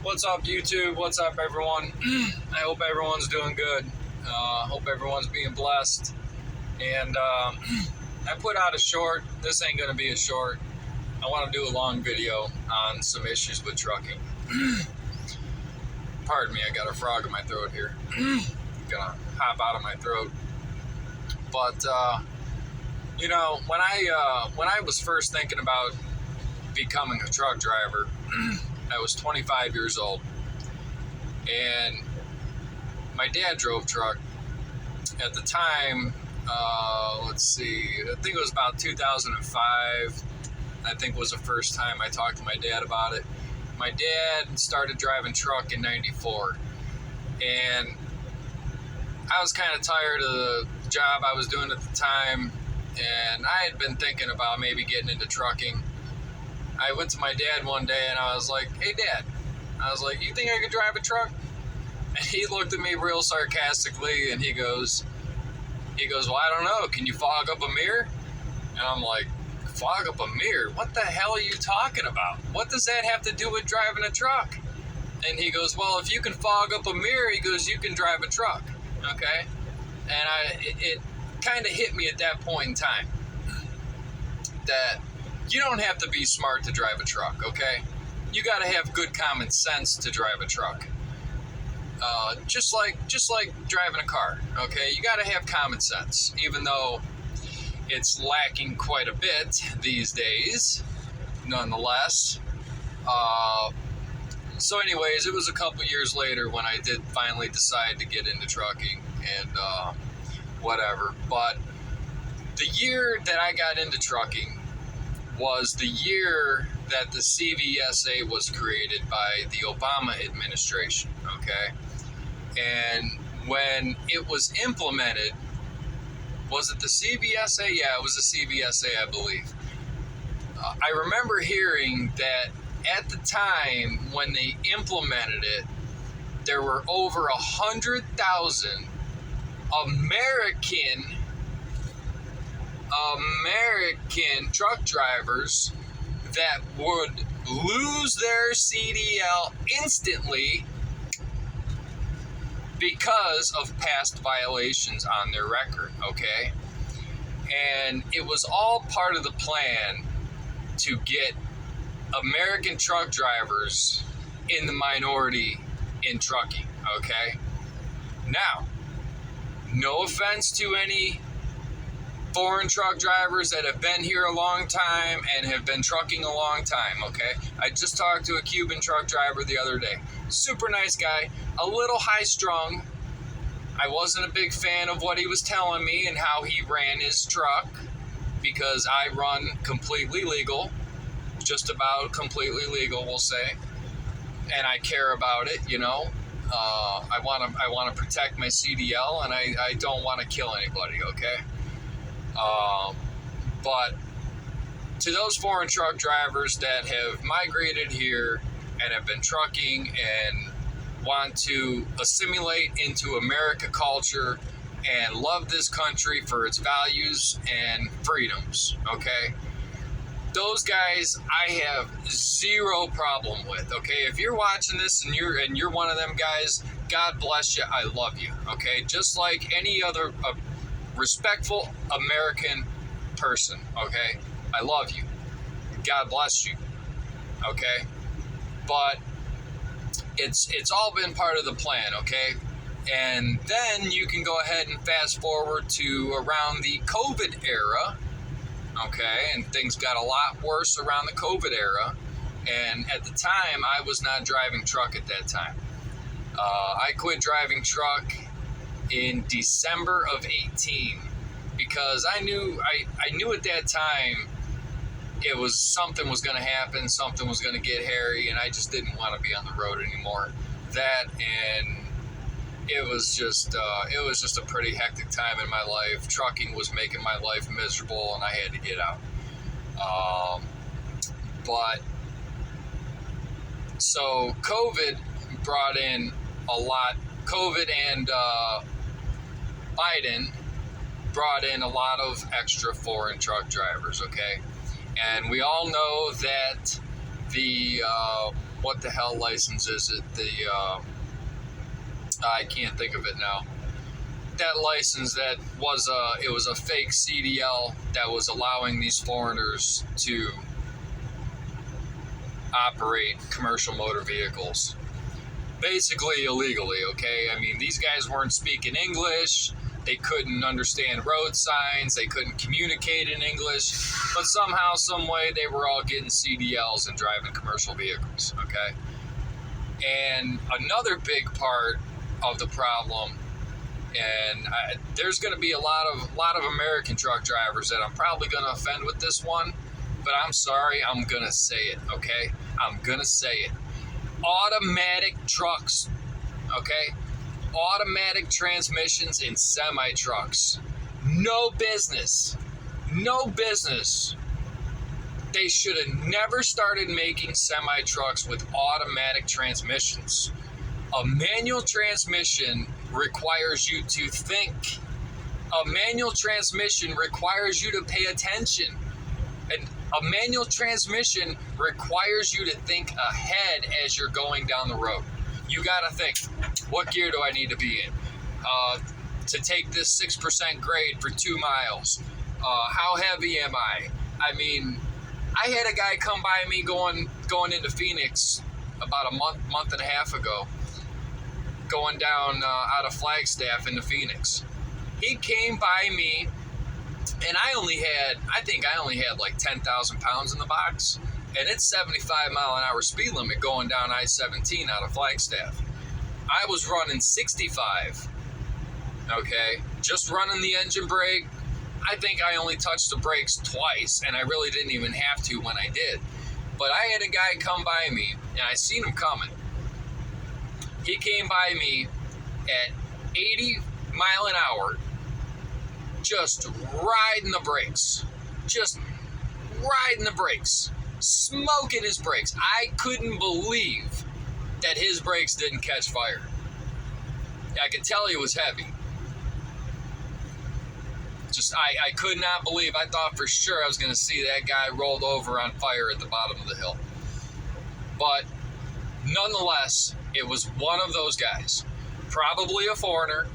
What's up, YouTube? What's up, everyone? I hope everyone's doing good. Hope everyone's being blessed. And I put out a short. This ain't going to be a short. I want to do a long video on some issues with trucking. Pardon me, I got a frog in my throat here. Gonna hop out of my throat. But, when I was first thinking about becoming a truck driver, I was 25 years old, and my dad drove truck. At the time, I think it was about 2005, I think was the first time I talked to my dad about it. My dad started driving truck in 94, and I was kind of tired of the job I was doing at the time, and I had been thinking about maybe getting into trucking. I went to my dad one day and I was like, "Hey, Dad," I was like, "you think I could drive a truck?" And he looked at me real sarcastically and he goes, "Well, I don't know. Can you fog up a mirror?" And I'm like, "Fog up a mirror? What the hell are you talking about? What does that have to do with driving a truck?" And he goes, "Well, if you can fog up a mirror," he goes, "you can drive a truck." Okay? And it kind of hit me at that point in time that you don't have to be smart to drive a truck, okay? You got to have good common sense to drive a truck. Just like driving a car, okay? You got to have common sense, even though it's lacking quite a bit these days, nonetheless. So anyways, it was a couple years later when I did finally decide to get into trucking and whatever. But the year that I got into trucking was the year that the CVSA was created by the Obama administration, okay? And when it was implemented, was it the CVSA? Yeah, it was the CVSA, I believe. I remember hearing that at the time when they implemented it, there were over 100,000 American truck drivers that would lose their CDL instantly because of past violations on their record, okay? And it was all part of the plan to get American truck drivers in the minority in trucking, okay? Now, no offense to any foreign truck drivers that have been here a long time and have been trucking a long time, okay? I just talked to a Cuban truck driver the other day. Super nice guy, a little high-strung. I wasn't a big fan of what he was telling me and how he ran his truck, because I run completely legal, just about completely legal, we'll say, and I care about it, you know. I want to protect my CDL, and I don't want to kill anybody, okay? But to those foreign truck drivers that have migrated here and have been trucking and want to assimilate into America culture and love this country for its values and freedoms, okay? Those guys I have zero problem with, okay? If you're watching this and you're one of them guys, God bless you, I love you, okay? Just like any other respectful American person, okay? I love you. God bless you, okay? But it's all been part of the plan, okay? And then you can go ahead and fast forward to around the COVID era, okay? And things got a lot worse around the COVID era. And at the time, I was not driving truck at that time. I quit driving truck in December of 18 because I knew at that time something was going to happen, something was going to get hairy, and I just didn't want to be on the road anymore. That, and it was just a pretty hectic time in my life. Trucking was making my life miserable, and I had to get out. But so COVID brought in a lot. COVID and Biden brought in a lot of extra foreign truck drivers, okay? And we all know that the what the hell license is it? I can't think of it now. That license that was it was a fake CDL that was allowing these foreigners to operate commercial motor vehicles. Basically illegally, okay? I mean, these guys weren't speaking English. They couldn't understand road signs. They couldn't communicate in English. But somehow, some way, they were all getting CDLs and driving commercial vehicles, okay? And another big part of the problem, and there's going to be a lot of American truck drivers that I'm probably going to offend with this one, but I'm sorry, I'm going to say it, okay? I'm going to say it. Automatic trucks, okay? Automatic transmissions in semi-trucks. No business. No business. They should have never started making semi-trucks with automatic transmissions. A manual transmission requires you to think. A manual transmission requires you to pay attention. And a manual transmission requires you to think ahead as you're going down the road. You got to think, what gear do I need to be in to take this 6% grade for 2 miles? How heavy am I? I mean, I had a guy come by me going into Phoenix about a month and a half ago, going down out of Flagstaff into Phoenix. He came by me, and I think I only had like 10,000 pounds in the box, and it's 75 mile an hour speed limit going down I-17 out of Flagstaff. I was running 65, okay, just running the engine brake. I think I only touched the brakes twice, and I really didn't even have to when I did. But I had a guy come by me, and I seen him coming. He came by me at 80 mile an hour, just riding the brakes, smoking his brakes. I couldn't believe that his brakes didn't catch fire. I could tell he was heavy. I could not believe. I thought for sure I was going to see that guy rolled over on fire at the bottom of the hill. But nonetheless, it was one of those guys. Probably a foreigner.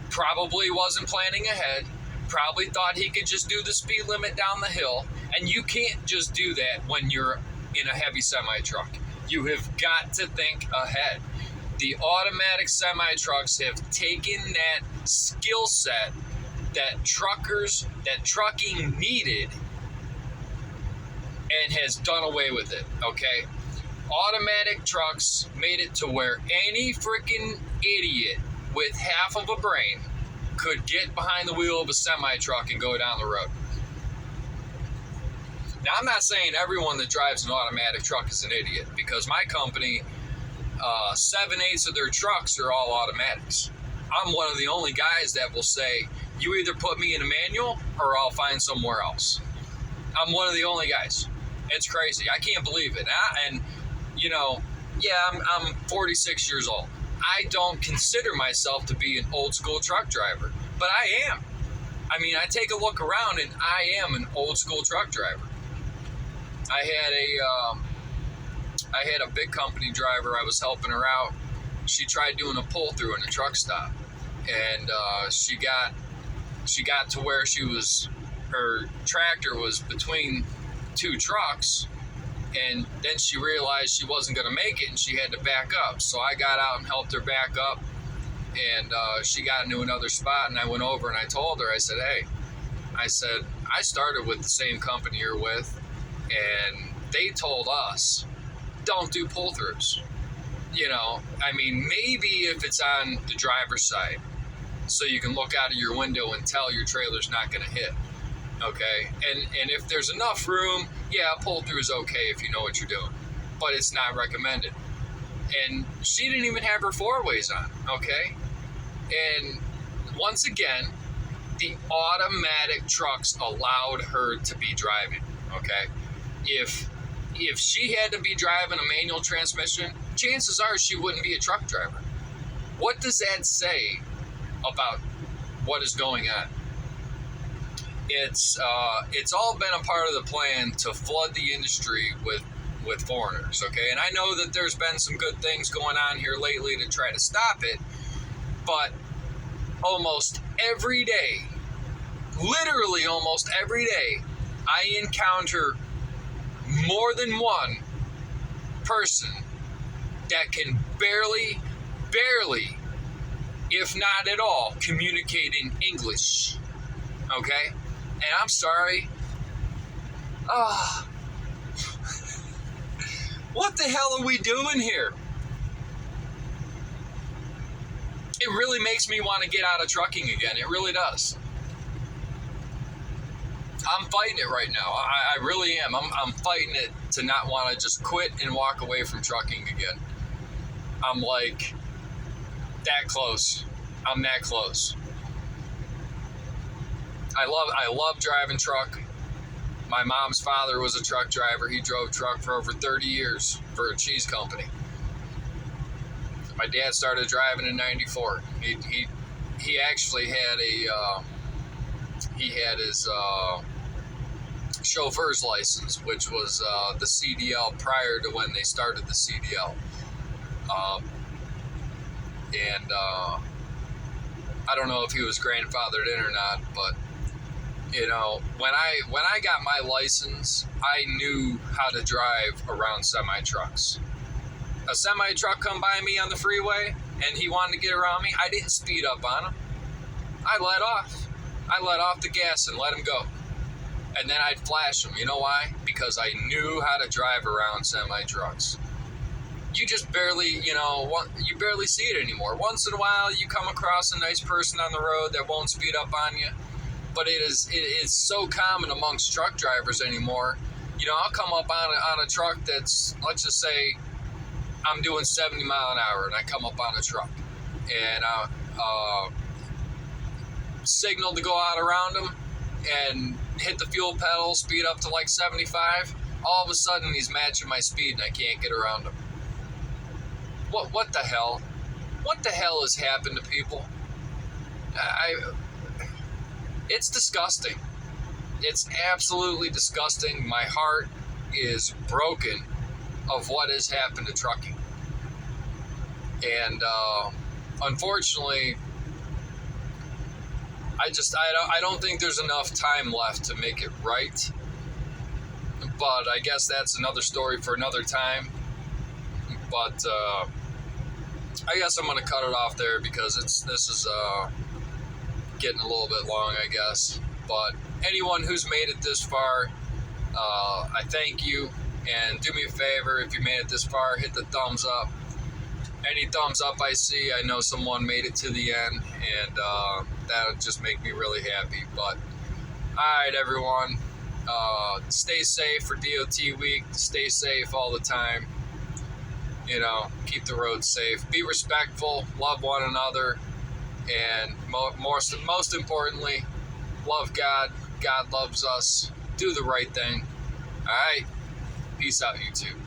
Probably wasn't planning ahead. Probably thought he could just do the speed limit down the hill. And you can't just do that when you're in a heavy semi-truck. You have got to think ahead. The automatic semi-trucks have taken that skill set that trucking needed and has done away with it, okay? Automatic trucks made it to where any freaking idiot with half of a brain could get behind the wheel of a semi-truck and go down the road. Now, I'm not saying everyone that drives an automatic truck is an idiot, because my company, 7/8 of their trucks are all automatics. I'm one of the only guys that will say, you either put me in a manual or I'll find somewhere else. I'm one of the only guys. It's crazy. I can't believe it. And, you know, yeah, I'm 46 years old. I don't consider myself to be an old school truck driver, but I am. I mean, I take a look around and I am an old school truck driver. I had a big company driver. I was helping her out. She tried doing a pull through in a truck stop, and she got to where her tractor was between 2 trucks, and then she realized she wasn't going to make it, and she had to back up. So I got out and helped her back up, and she got into another spot, and I went over and I told her, I said, hey, I started with the same company you're with, and they told us, don't do pull-throughs. You know, I mean, maybe if it's on the driver's side, so you can look out of your window and tell your trailer's not going to hit, okay? And if there's enough room, yeah, pull-through is okay if you know what you're doing, but it's not recommended. And she didn't even have her 4-ways on, okay? And once again, the automatic trucks allowed her to be driving, okay? If she had to be driving a manual transmission, chances are she wouldn't be a truck driver. What does that say about what is going on? It's all been a part of the plan to flood the industry with with foreigners, okay? And I know that there's been some good things going on here lately to try to stop it, but almost every day, literally almost every day, I encounter more than one person that can barely, if not at all, communicate in English, okay? And I'm sorry. What the hell are we doing here? It really makes me want to get out of trucking again. It really does. I'm fighting it right now. I really am. I'm fighting it to not want to just quit and walk away from trucking again. I'm like that close. I'm that close. I love driving truck. My mom's father was a truck driver. He drove truck for over 30 years for a cheese company. My dad started driving in '94. He actually had his chauffeur's license, which was the CDL prior to when they started the CDL. And I don't know if he was grandfathered in or not, but you know, when I got my license, I knew how to drive around semi trucks. A semi truck come by me on the freeway and he wanted to get around me, I didn't speed up on him. I let off. I let off the gas and let him go. And then I'd flash him. You know why? Because I knew how to drive around semi trucks. You just barely, you barely see it anymore. Once in a while, you come across a nice person on the road that won't speed up on you. But it is so common amongst truck drivers anymore. You know, I'll come up on a truck that's, let's just say, I'm doing 70 mile an hour, and I come up on a truck, and signal to go out around him, and hit the fuel pedal, speed up to like 75. All of a sudden, he's matching my speed, and I can't get around him. What the hell? What the hell has happened to people? It's disgusting. It's absolutely disgusting. My heart is broken of what has happened to trucking. And unfortunately, I don't think there's enough time left to make it right. But I guess that's another story for another time. But I guess I'm going to cut it off there because this is getting a little bit long, I guess. But anyone who's made it this far, I thank you. And do me a favor, if you made it this far, hit the thumbs up. Any thumbs up I see, I know someone made it to the end, and that would just make me really happy. But alright, everyone, stay safe for DOT week. Stay safe all the time. You know, keep the roads safe. Be respectful. Love one another. And most importantly, love God. God loves us. Do the right thing. All right. Peace out, YouTube.